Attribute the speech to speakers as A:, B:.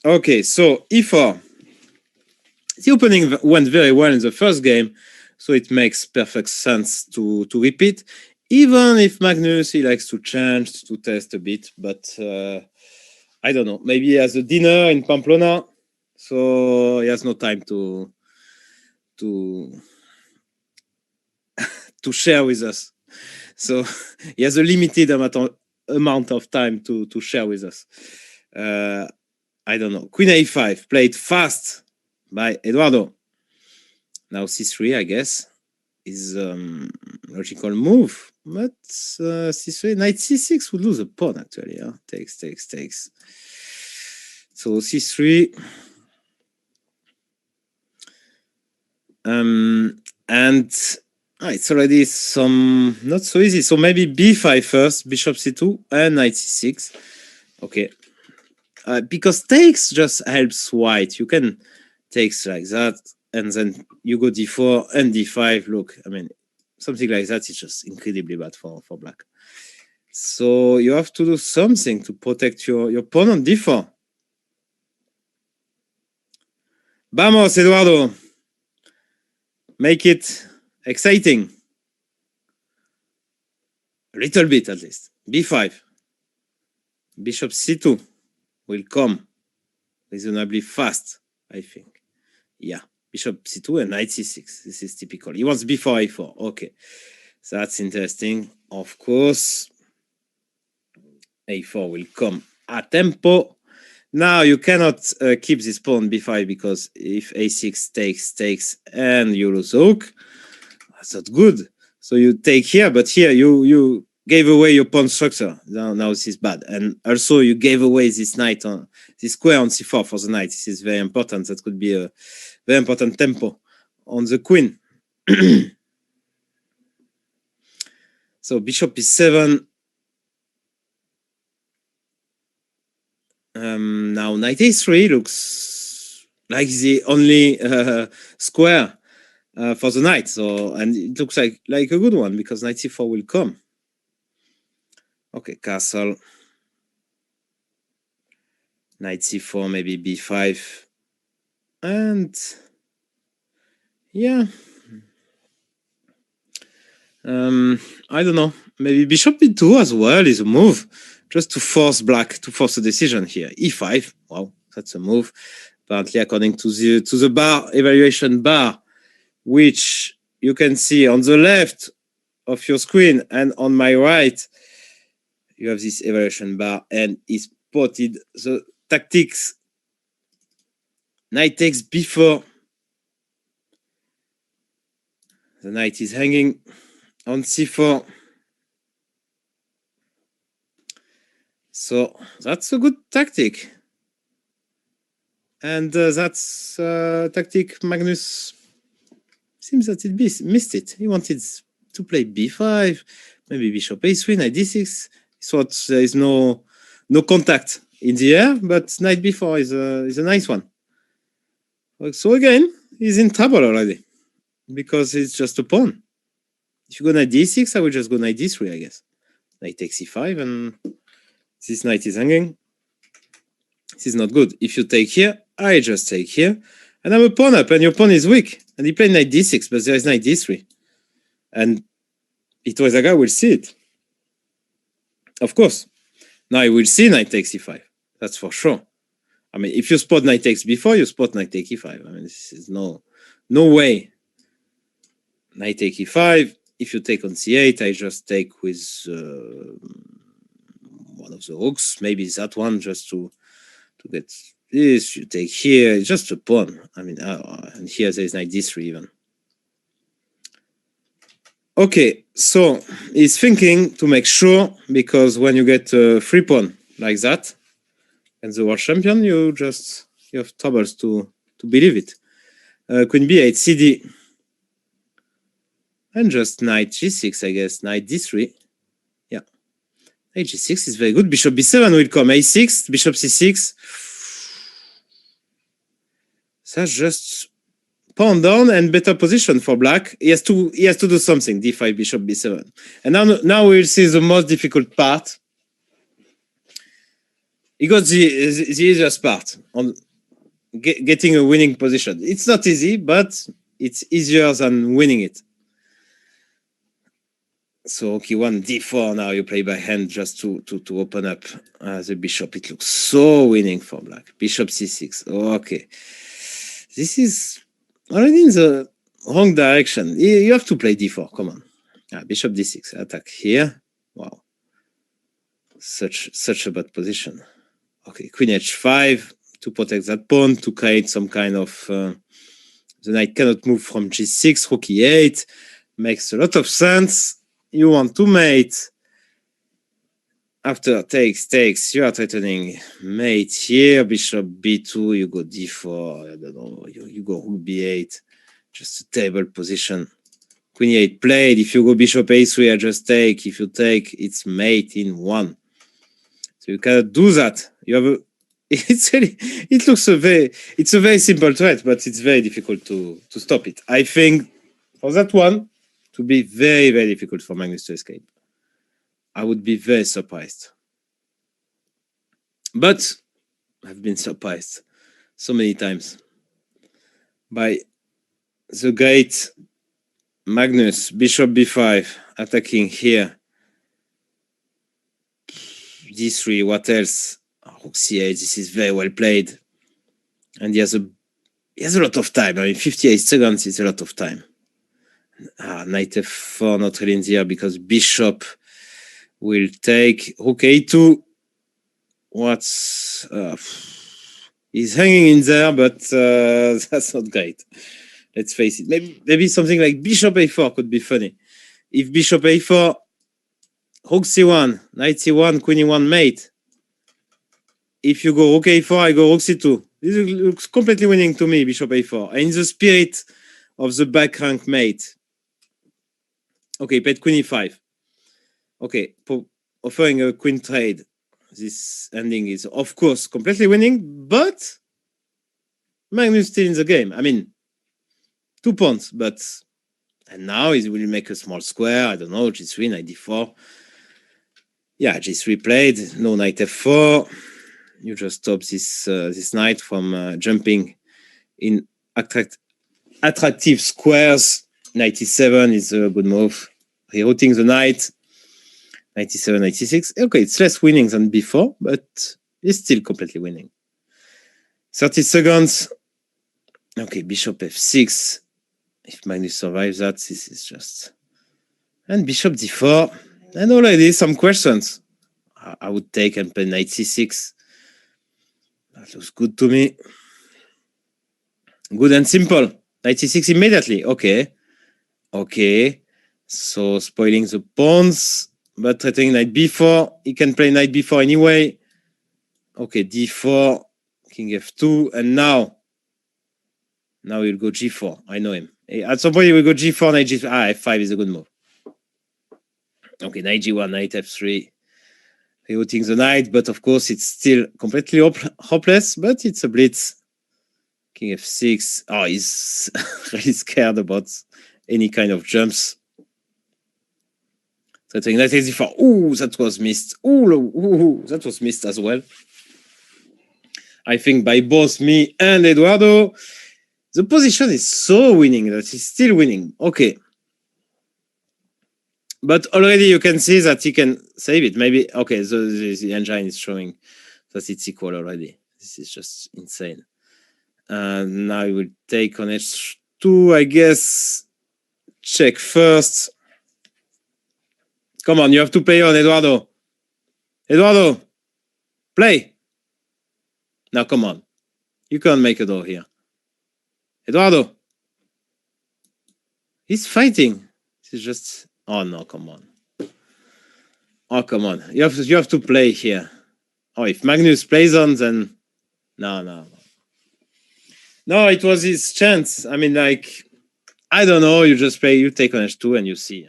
A: Okay, so e4. The opening went very well in the first game, so it makes perfect sense to repeat. Even if Magnus, he likes to change, to test a bit, but I don't know. Maybe he has a dinner in Pamplona, so he has no time to to share with us. So he has a limited amount of time to share with us. I don't know. Queen a5 played fast by Eduardo. Now c3, I guess, is logical move. But c3, knight c6 would lose a pawn actually. Huh? Takes. So c3. And it's already some not so easy. So maybe b5 first, bishop c2, and knight c6. Okay. Because takes just helps white. You can takes like that, and then you go d4 and d5. Look, I mean, something like that is just incredibly bad for black. So you have to do something to protect your pawn on d4. Vamos, Eduardo. Make it exciting. A little bit at least. b5. Bishop c2 will come reasonably fast, I think. Yeah, bishop c2 and knight c6. This is typical. He wants b4, a4. Okay, that's interesting. Of course, a4 will come a tempo. Now you cannot keep this pawn b5 because if a6 takes and you lose hook, that's not good. So you take here, but here you gave away your pawn structure. Now this is bad. And also you gave away this knight on this square on c4 for the knight. This is very important. That could be a very important tempo on the queen. So bishop e7. Now knight a3 looks like the only square for the knight. So, and it looks like a good one because knight c4 will come. Okay, castle. Knight c4, maybe b5. And yeah. I don't know. Maybe bishop b2 as well is a move. Just to force black, to force a decision here. e5, wow, that's a move. Apparently, according to the bar, evaluation bar, which you can see on the left of your screen and on my right, you have this evaluation bar and it's spotted the tactics. Knight takes b4. The knight is hanging on c4. So that's a good tactic. And that's tactic Magnus seems that he missed it. He wanted to play b5, maybe bishop a3, knight d6. So there is no contact in the air, but knight b4 is a nice one. So again, he's in trouble already because it's just a pawn. If you go knight d6, I will just go knight d3, I guess. Knight takes e5, and this knight is hanging. This is not good. If you take here, I just take here, and I'm a pawn up, and your pawn is weak. And he played knight d6, but there is knight d3. And Iturrizaga will see it. Of course. Now he will see knight takes e5. That's for sure. I mean, if you spot knight takes b4, you spot knight take e5. I mean, this is no way. Knight take e5. If you take on c8, I just take with one of the hooks. Maybe that one just to get this. You take here. It's just a pawn. I mean, and here there is knight d3 even. Okay, so he's thinking to make sure, because when you get a free pawn like that, and the world champion, you have troubles to believe it. Queen b8, cd, and just knight g6, I guess, knight d3. Yeah, knight g6 is very good. Bishop b7 will come, a6, bishop c6. That's just pawn down and better position for black. He has to do something. d5, bishop b7, and now we'll see the most difficult part. He got the easiest part on getting a winning position. It's not easy, but it's easier than winning it. So okay, one d4 now you play by hand just to open up the bishop. It looks so winning for black. Bishop c6. Okay, this is already in the wrong direction. You have to play d4. Come on. Bishop d6. Attack here. Wow. Such a bad position. Okay, queen h5 to protect that pawn, to create some kind of the knight cannot move from g6. Rook e8 makes a lot of sense. You want to mate. After takes, you are threatening mate here. Bishop b2, you go d4. I don't know. You go rook b8. Just a terrible position. Queen e8 played. If you go bishop a3, I just take. If you take, it's mate in 1. So you cannot do that. You have a. It's a very simple threat, but it's very difficult to stop it. I think for that one to be very, very difficult for Magnus to escape. I would be very surprised. But I've been surprised so many times by the great Magnus. Bishop b5 attacking here. d3, what else? Rook c8, this is very well played. And he has a lot of time. I mean, 58 seconds is a lot of time. Knight f4 not really in the air because bishop will take. Rook a2. He's hanging in there, but that's not great. Let's face it. Maybe something like bishop a4 could be funny. If bishop a4, rook c1, knight c1, queen e1 mate. If you go rook a4, I go rook c2. This looks completely winning to me, bishop a4. And in the spirit of the back rank mate. Okay, played queen e5. Okay, offering a queen trade. This ending is, of course, completely winning, but Magnus still in the game. I mean, 2 pawns, but... And now he will make a small square. I don't know, g3, knight d4. Yeah, g3 played. No knight f4. You just stop this knight from jumping in attractive squares. Knight e7 is a good move. Rerouting the knight. 97, 96. Okay, it's less winning than before, but it's still completely winning. 30 seconds. Okay, bishop f6. If Magnus survives that, this is just... And bishop d4. And already some questions. I would take and play knight c6. That looks good to me. Good and simple. Knight c6 immediately. Okay. Okay. So spoiling the pawns, but threatening knight b4. He can play knight b4 anyway. Okay, d4, king f2, and now he'll go g4. I know him. At some point he will go g4, knight g5. f5 is a good move. Okay, knight g1, knight f3. Rerouting the knight, but of course it's still completely hopeless, but it's a blitz. King f6. Oh, he's really scared about any kind of jumps. Threatening knight h4. Ooh, that was missed. Ooh, that was missed as well. I think by both me and Eduardo, the position is so winning that he's still winning. Okay. But already you can see that he can save it. Maybe, okay, so the engine is showing that it's equal already. This is just insane. Now he will take on h2, I guess. Check first. Come on, you have to play on, Eduardo. Eduardo, play. Now, come on. You can't make a draw here. Eduardo. He's fighting. This is just... Oh, no, come on. Oh, come on. You have to play here. Oh, if Magnus plays on, then... No. No, it was his chance. I mean, like... I don't know. You just play. You take on h2 and you see.